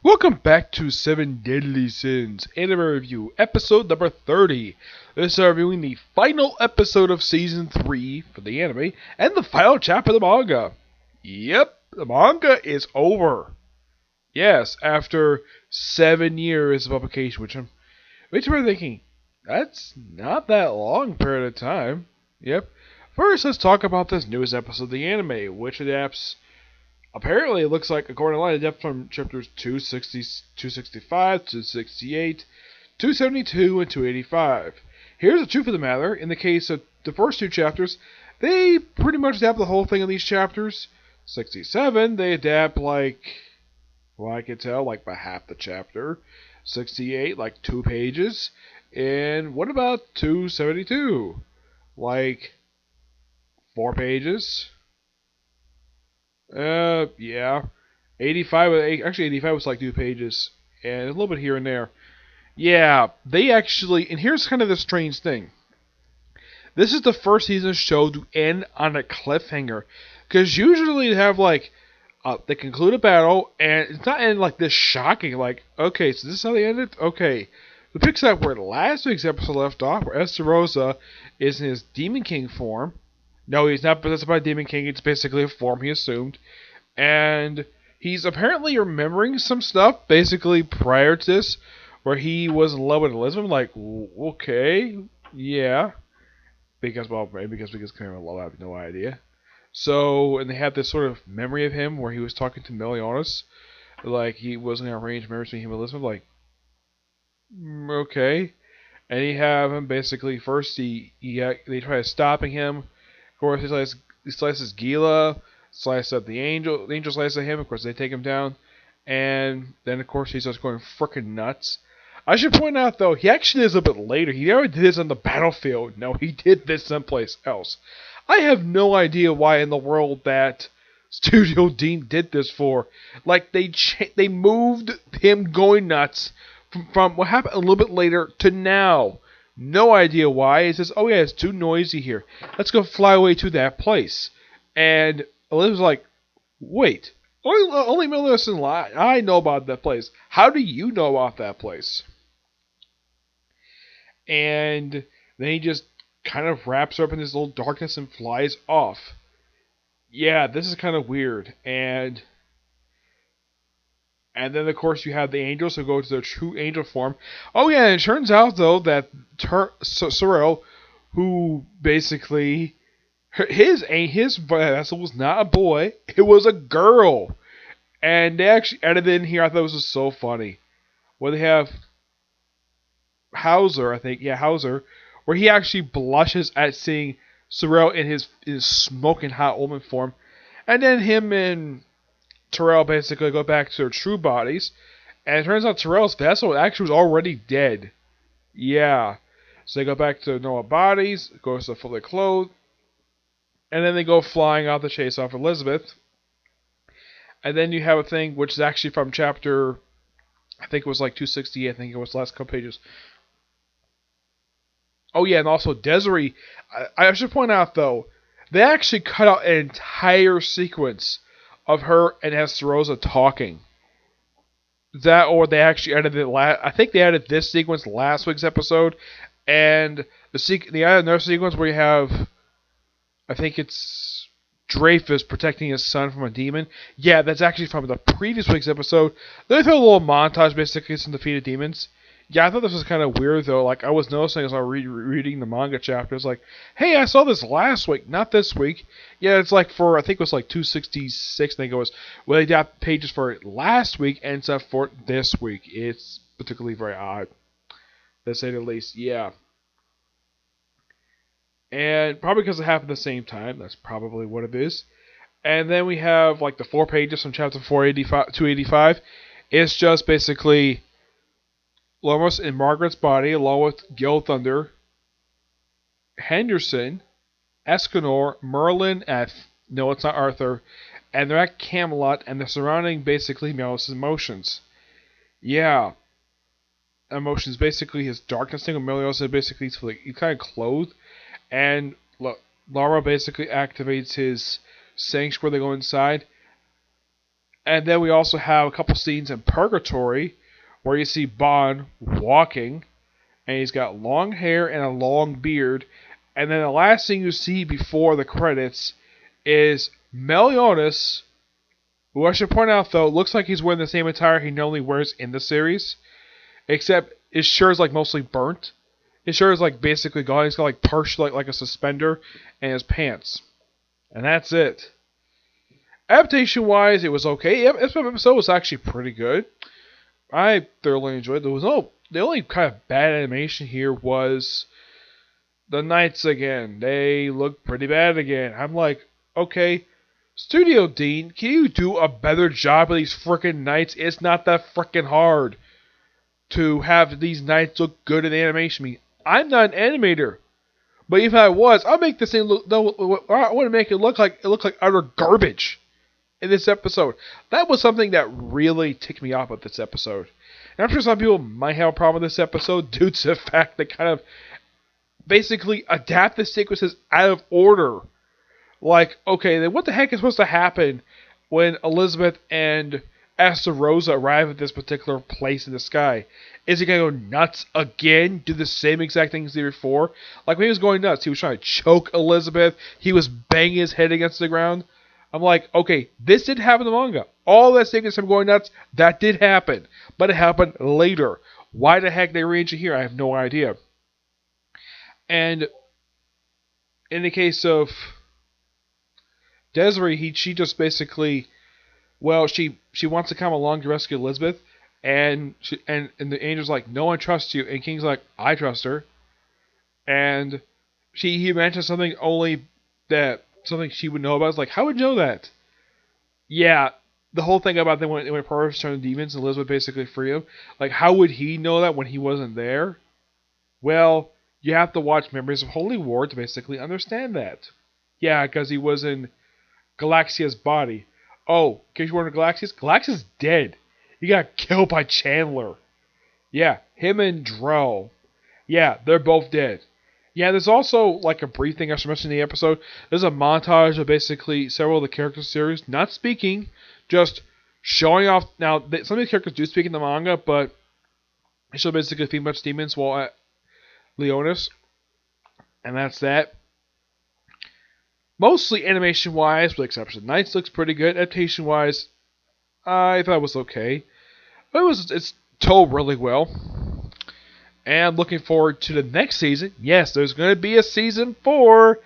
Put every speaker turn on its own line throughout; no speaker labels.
Welcome back to 7 Deadly Sins Anime Review, episode number 30. This is reviewing the final episode of season 3 for the anime, and the final chapter of the manga. Yep, the manga is over. Yes, after 7 years of publication, which I'm thinking, that's not that long period of time. Yep. First, let's talk about this newest episode of the anime, which adapts. Apparently, it looks like, according to line, adapts from chapters 260, 265, 268, 272, and 285. Here's the truth of the matter. In the case of the first two chapters, they pretty much adapt the whole thing in these chapters. 67, they adapt I can tell, by half the chapter. 68, 2 pages. And what about 272? 4 pages. Yeah. 85, 85 was 2 pages. And a little bit here and there. Yeah, they actually, and here's kind of the strange thing. This is the first season of the show to end on a cliffhanger. Because usually they have, they conclude a battle, and it's not end this shocking, okay, so this is how they ended? Okay. It picks up where last week's episode left off, where Esterosa is in his Demon King form. No, he's not possessed by Demon King. It's basically a form he assumed. And he's apparently remembering some stuff, basically prior to this, where he was in love with Elizabeth. Okay, yeah. Maybe because kind of love, I have no idea. So, and they had this sort of memory of him where he was talking to Meliodas. He wasn't going to arrange marriage between him and Elizabeth. Okay. And he have him basically, first they try stopping him. Of course, he slices Gila, slices up the angel slices at him, of course they take him down, and then of course he starts going frickin' nuts. I should point out though, he actually did this a bit later. He never did this on the battlefield. No, he did this someplace else. I have no idea why in the world that Studio Dean did this for. They moved him going nuts from what happened a little bit later to now. No idea why. It says, oh yeah, it's too noisy here. Let's go fly away to that place. And Oliv's like, wait, only Meliodas and I know about that place. How do you know about that place? And then he just kind of wraps her up in this little darkness and flies off. Yeah, this is kind of weird. And then, of course, you have the angels who go to their true angel form. Oh, yeah, and it turns out, though, that Sorel, who basically... His vessel was not a boy. It was a girl. And they actually edited in here. I thought this was so funny. Where they have Hauser, I think. Yeah, Hauser. Where he actually blushes at seeing Sorel in his smoking hot woman form. And then him and Terrell basically go back to their true bodies, and it turns out Terrell's vessel actually was already dead. Yeah. So they go back to their normal bodies, goes to fully clothed, and then they go flying out to chase off Elizabeth. And then you have a thing which is actually from chapter, I think it was 260, I think it was the last couple pages. Oh yeah, and also Desiree, I should point out though, they actually cut out an entire sequence of her and Esterosa talking. That, or they actually edited it I think they added this sequence last week's episode, and they added another sequence where you have, I think it's Dreyfus protecting his son from a demon. Yeah, that's actually from the previous week's episode. They throw a little montage basically some defeated demons. Yeah, I thought this was kind of weird though. I was noticing as I was reading the manga chapters, hey, I saw this last week, not this week. Yeah, it's for, I think it was 266, I think it was, well, they got pages for it last week and stuff for this week. It's particularly very odd, to say the least, yeah. And probably because it happened at the same time, that's probably what it is. And then we have, the 4 pages from chapter 285. It's just basically Lomos in Margaret's body, along with Gil Thunder, Henderson, Escanor, Merlin, no, it's not Arthur, and they're at Camelot, and they're surrounding basically Meliodas' emotions. Yeah. Emotions, basically his darkness thing with Meliodas is basically he's kind of clothed, and Laura basically activates his sanctuary. They go inside, And then we also have a couple scenes in Purgatory where you see Bond walking, and he's got long hair and a long beard. And then the last thing you see before the credits is Meliodas, who I should point out though looks like he's wearing the same attire he normally wears in the series, except his shirt is like mostly burnt. His shirt is like basically gone. He's got like partial like a suspender and his pants, and that's it. Adaptation wise, it was okay. This episode was actually pretty good. I thoroughly enjoyed it. The only kind of bad animation here was the knights again. They look pretty bad again. I'm like, okay, Studio Dean, can you do a better job of these frickin' knights? It's not that frickin' hard to have these knights look good in animation. I mean, I'm not an animator, but if I was, I'll make this thing look. No, I want to make it look like utter garbage. In this episode, that was something that really ticked me off with this episode. And I'm sure some people might have a problem with this episode due to the fact that kind of basically adapt the sequences out of order. Like, okay, then what the heck is supposed to happen when Elizabeth and Esther Rosa arrive at this particular place in the sky? Is he going to go nuts again? Do the same exact things he did before? Like when he was going nuts, he was trying to choke Elizabeth. He was banging his head against the ground. I'm like, okay, this did happen in the manga. All that sequence from going nuts, that did happen. But it happened later. Why the heck they rearranged it here, I have no idea. And in the case of Desiree, she just basically, well, she wants to come along to rescue Elizabeth, and the angel's like, no one trusts you, and King's like, I trust her, and he mentions something something she would know about. It's like, how would you know that? Yeah, the whole thing about them when Purvis turned demons and Elizabeth basically free him. Like, how would he know that when he wasn't there? Well, you have to watch Memories of Holy War to basically understand that. Yeah, because he was in Galaxia's body. Oh, in case you weren't in Galaxia's? Galaxia's dead. He got killed by Chandler. Yeah, him and Drell. Yeah, they're both dead. Yeah, there's also like a brief thing I should mention in the episode. There's a montage of basically several of the characters series not speaking, just showing off. Now, some of the characters do speak in the manga, but they show basically female demons while at Leonis, and that's that. Mostly animation-wise, with the exception of Knights, looks pretty good. Adaptation-wise, I thought it was okay, but it's told really well. And I'm looking forward to the next season. Yes, there's going to be a season 4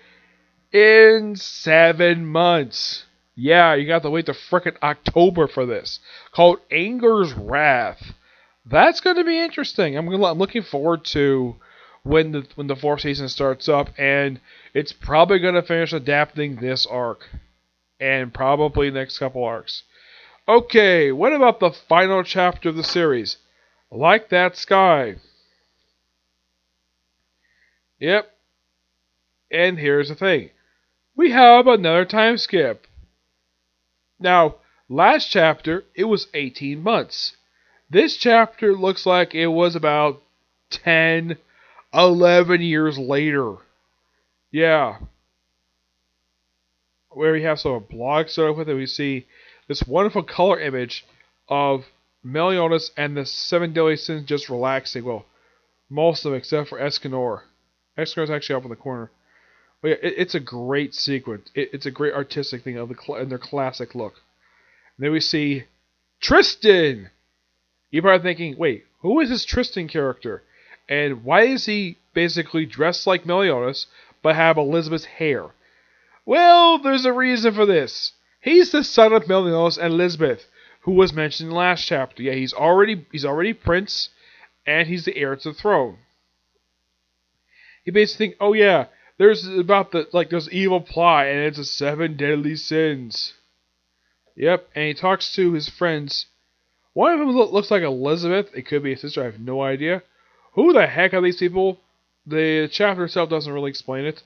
in 7 months. Yeah, you got to wait to frickin' October for this. Called Anger's Wrath. That's going to be interesting. I'm looking forward to when the 4th season starts up, and it's probably going to finish adapting this arc, and probably the next couple arcs. Okay, what about the final chapter of the series? Like That Sky. Yep. And here's the thing. We have another time skip. Now, last chapter, it was 18 months. This chapter looks like it was about 10, 11 years later. Yeah. Where we have some blog started with it, we see this wonderful color image of Meliodas and the 7 Deadly Sins just relaxing. Well, most of them except for Escanor. Escanor's actually up in the corner. But yeah, it's a great sequence. It's a great artistic thing of in their classic look. And then we see Tristan. You're probably thinking, wait, who is this Tristan character? And why is he basically dressed like Meliodas but have Elizabeth's hair? Well, there's a reason for this. He's the son of Meliodas and Elizabeth, who was mentioned in the last chapter. Yeah, he's already prince, and he's the heir to the throne. He basically thinks, oh yeah, there's evil plot, and it's the 7 deadly sins. Yep, and he talks to his friends. One of them looks like Elizabeth. It could be a sister. I have no idea. Who the heck are these people? The chapter itself doesn't really explain it.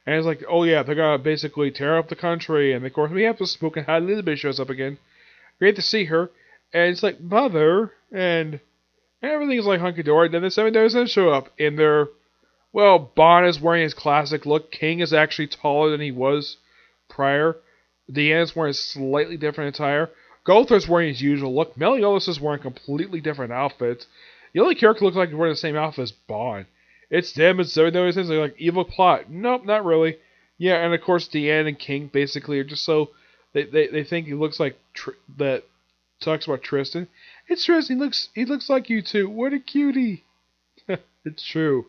And it's like, oh yeah, they're gonna basically tear up the country, and of course we have to spook, and how Elizabeth shows up again. Great to see her, and it's like, mother, and everything's like hunky-dory. Then the 7 deadly sins show up in their. Well, Bond is wearing his classic look. King is actually taller than he was prior. Deanna's wearing a slightly different attire. Gothar's wearing his usual look. Meliodas is wearing completely different outfits. The only character looks like he's wearing the same outfit as Bond. It's them and so they're like evil plot. Nope, not really. Yeah, and of course Deanne and King basically are just so they think he looks like that talks about Tristan. It's Tristan. He looks like you two. What a cutie. It's true.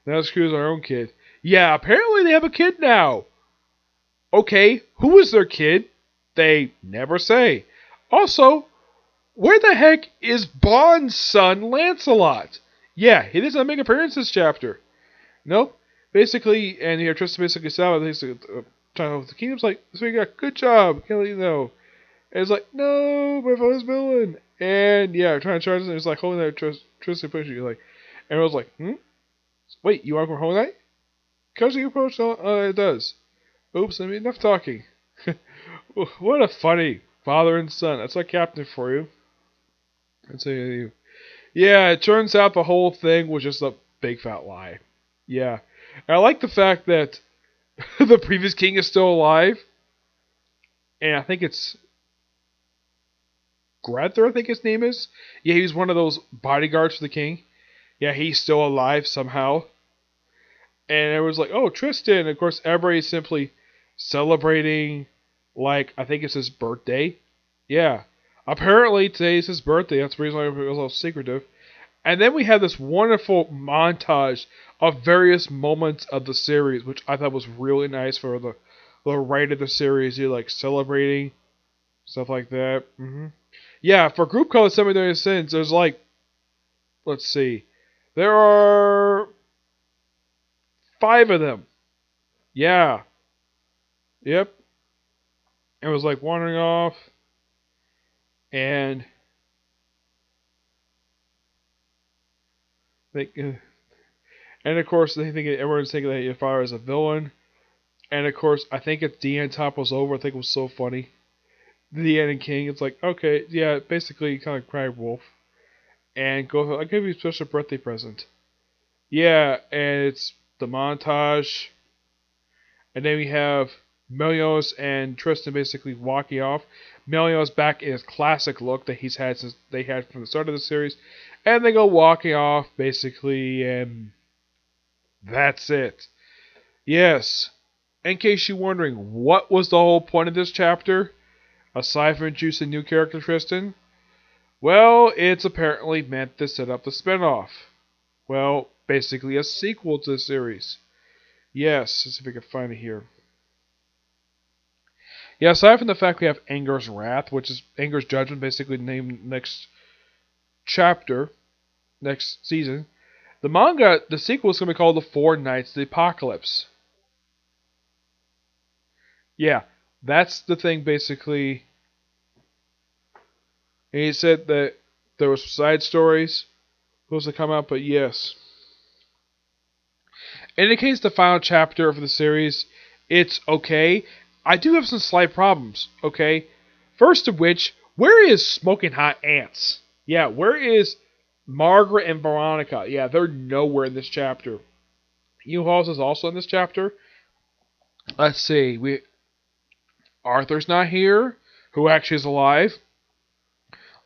Now screws our own kid. Yeah, apparently they have a kid now. Okay, who is their kid? They never say. Also, where the heck is Bond's son, Lancelot? Yeah, he doesn't make an appearance this chapter. Nope. Basically, and here Tristan basically saw it. He's talking with the kingdom's like, so you got good job. Can't let you know. And it's like, no, my father's villain. And yeah, trying to charge him. It's like holding that Tristan pushing you like, and I was like, wait, you want to go Holy Knight? Because you approach, it does. Oops, I mean, enough talking. What a funny father and son. That's like Captain for you. That's you. Yeah, it turns out the whole thing was just a big fat lie. Yeah. And I like the fact that the previous king is still alive. And I think it's Grether, I think his name is. Yeah, he was one of those bodyguards for the king. Yeah, he's still alive somehow. And it was like, oh, Tristan. Of course, everybody's simply celebrating, like, I think it's his birthday. Yeah. Apparently, today's his birthday. That's the reason why it was a little secretive. And then we have this wonderful montage of various moments of the series, which I thought was really nice for the writer of the series. You like celebrating, stuff like that. Yeah, for a group called 7 Deadly Sins, there's like, let's see, there are 5 of them. Yeah. Yep. It was like wandering off. And of course they think everyone's thinking that your father is a villain. And of course I think it's Deanne topples over. I think it was so funny. Deanne and King, it's like, okay, yeah, basically kind of cry wolf. And go, I'll give you a special birthday present. Yeah, and it's the montage. And then we have Meliodas and Tristan basically walking off. Meliodas back in his classic look that he's had since they had from the start of the series. And they go walking off basically, and that's it. Yes. In case you're wondering, what was the whole point of this chapter? Aside from introducing new character Tristan? Well, it's apparently meant to set up the spinoff. Well, basically a sequel to the series. Yes, let's see if we can find it here. Yeah, aside from the fact we have Anger's Wrath, which is Anger's Judgment, basically named next chapter, next season, the manga, the sequel is going to be called The Four Knights of the Apocalypse. Yeah, that's the thing basically. And he said that there was side stories supposed to come out, but yes. In the case of the final chapter of the series, it's okay. I do have some slight problems, okay? First of which, where is Smoking Hot Ants? Yeah, where is Margaret and Veronica? Yeah, they're nowhere in this chapter. Hugh Halls is also in this chapter. Let's see, Arthur's not here, who actually is alive.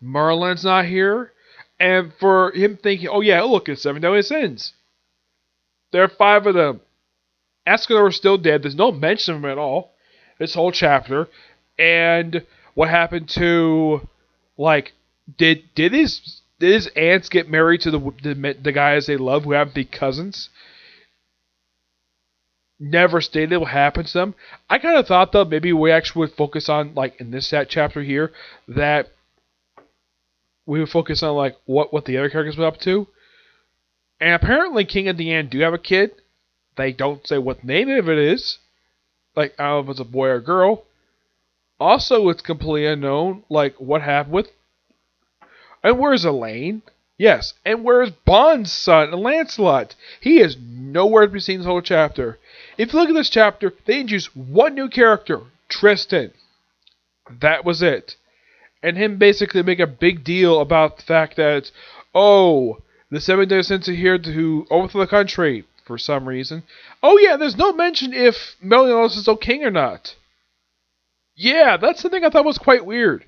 Merlin's not here. And for him thinking, oh yeah, look, it's 7 Deadly Sins. There are 5 of them. Escanor's still dead. There's no mention of him at all. This whole chapter. And what happened to, like, did his aunts get married to the guys they love who happen to be cousins? Never stated what happened to them. I kind of thought, though, maybe we actually would focus on, like, in this chapter here, that we would focus on, like, what the other characters were up to. And apparently King and Deanne do have a kid. They don't say what name of it is. Like, I don't know if it's a boy or a girl. Also, it's completely unknown, like, what happened with... And where's Elaine? Yes, and where's Bond's son, Lancelot? He is nowhere to be seen this whole chapter. If you look at this chapter, they introduced one new character, Tristan. That was it. And him basically make a big deal about the fact that, oh, the 7 Deadly Sins are here to overthrow the country for some reason. Oh yeah, there's no mention if Meliodas is still king or not. Yeah, that's the thing I thought was quite weird.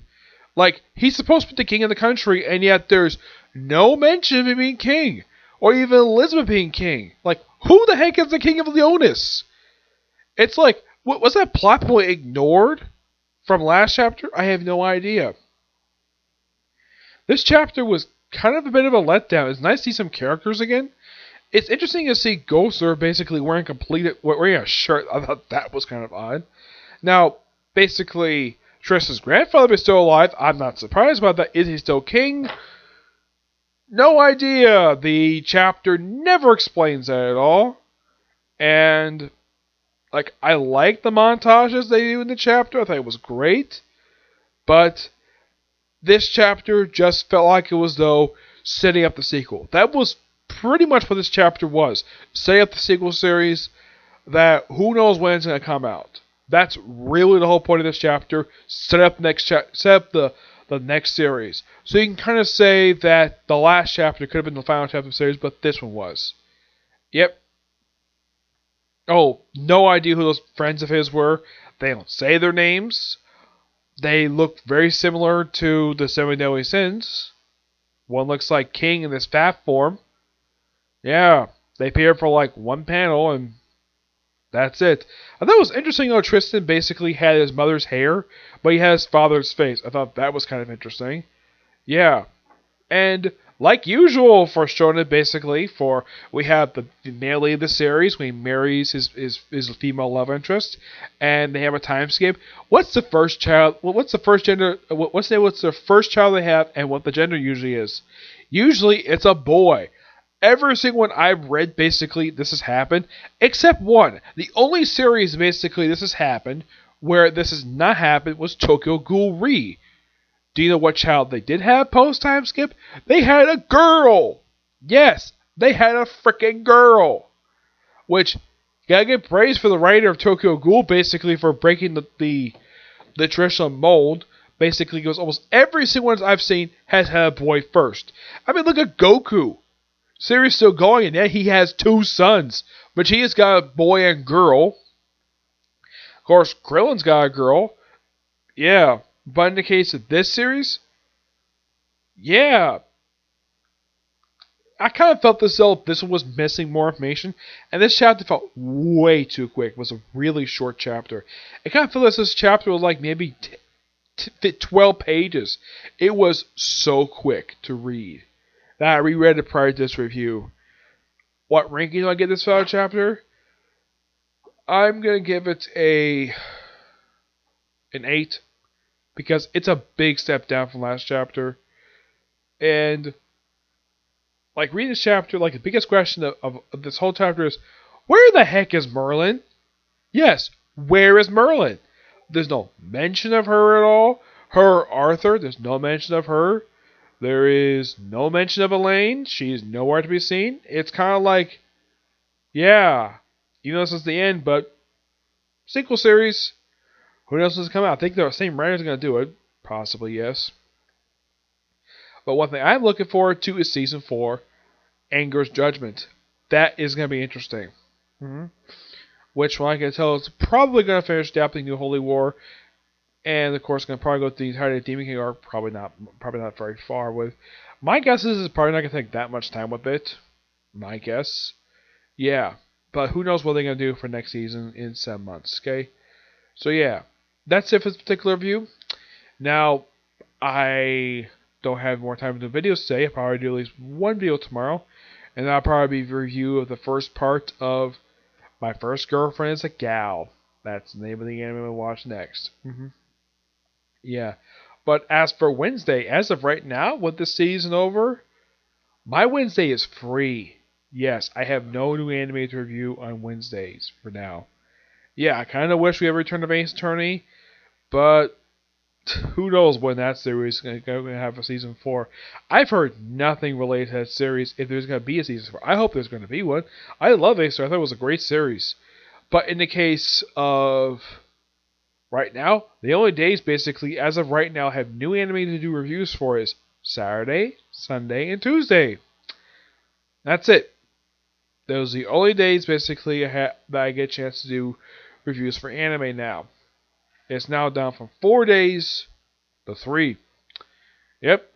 Like, he's supposed to be the king of the country, and yet there's no mention of him being king. Or even Elizabeth being king. Like, who the heck is the king of Leonis? It's like, was that plot point ignored from last chapter? I have no idea. This chapter was kind of a bit of a letdown. It's nice to see some characters again. It's interesting to see Gosser basically wearing a shirt. I thought that was kind of odd. Now, basically, Tristan's grandfather is still alive. I'm not surprised about that. Is he still king? No idea. The chapter never explains that at all. And, like, I like the montages they do in the chapter. I thought it was great. But this chapter just felt like it was, though, setting up the sequel. That was pretty much what this chapter was. Setting up the sequel series that who knows when it's going to come out. That's really the whole point of this chapter. Set up the next series. So you can kind of say that the last chapter could have been the final chapter of the series, but this one was. Yep. Oh, no idea who those friends of his were. They don't say their names. They look very similar to the Seven Deadly Sins. One looks like King in this fat form. Yeah, they appear for like one panel and that's it. I thought it was interesting how Tristan basically had his mother's hair, but he has his father's face. I thought that was kind of interesting. Yeah. And like usual for Shonen, basically, we have the male lead of the series when he marries his female love interest, and they have a time skip. What's the first child? What's the first gender? What's the first child they have, and what the gender usually is? Usually, it's a boy. Every single one I've read, basically, this has happened, except one. The only series, basically, this has happened, where this has not happened, was Tokyo Ghoul Re. Do you know what child they did have post-time skip? They had a girl! Yes, they had a freaking girl! Which, gotta get praise for the writer of Tokyo Ghoul, basically, for breaking the traditional mold. Basically, goes almost every single one I've seen has had a boy first. I mean, look at Goku. Series still going, and yet he has 2 sons. Vegeta's got a boy and girl. Of course, Krillin's got a girl. Yeah, but in the case of this series, yeah, I kind of felt this one was missing more information, and this chapter felt way too quick. It was a really short chapter. I kind of felt as this chapter was like maybe 12 pages. It was so quick to read that I reread it prior to this review. What ranking do I give this final chapter? I'm going to give it an 8. Because it's a big step down from last chapter. And, like, reading this chapter, like, the biggest question of this whole chapter is, where the heck is Merlin? Yes, where is Merlin? There's no mention of her at all. Her Arthur, there's no mention of her. There is no mention of Elaine. She's nowhere to be seen. It's kind of like, yeah, even though this is the end, but sequel series, who knows what's coming out? I think the same writer's going to do it. Possibly, yes. But one thing I'm looking forward to is Season 4, Anger's Judgment. That is going to be interesting. Which one I can tell is probably going to finish adapting New Holy War. And, of course, going to probably go through the entirety of Demon King arc. Probably not very far with. My guess is it's probably not going to take that much time with it. My guess. Yeah. But who knows what they're going to do for next season in 7 months, okay? So, yeah. That's it for this particular review. Now, I don't have more time to do videos today. I'll probably do at least one video tomorrow. And that'll probably be a review of the first part of My First Girlfriend is a Gal. That's the name of the anime we'll watch next. Yeah. But as for Wednesday, as of right now, with the season over, my Wednesday is free. Yes, I have no new anime to review on Wednesdays for now. Yeah, I kind of wish we ever returned to Ace Attorney, but who knows when that series is going to have a season 4. I've heard nothing related to that series if there's going to be a season 4. I hope there's going to be one. I love Ace Attorney. I thought it was a great series. But in the case of right now, the only days basically, as of right now, I have new anime to do reviews for is Saturday, Sunday, and Tuesday. That's it. Those are the only days basically that I get a chance to do reviews for anime now. It's now down from 4 days to 3. Yep.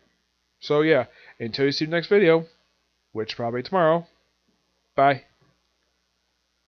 So yeah, until you see the next video, which probably tomorrow. Bye.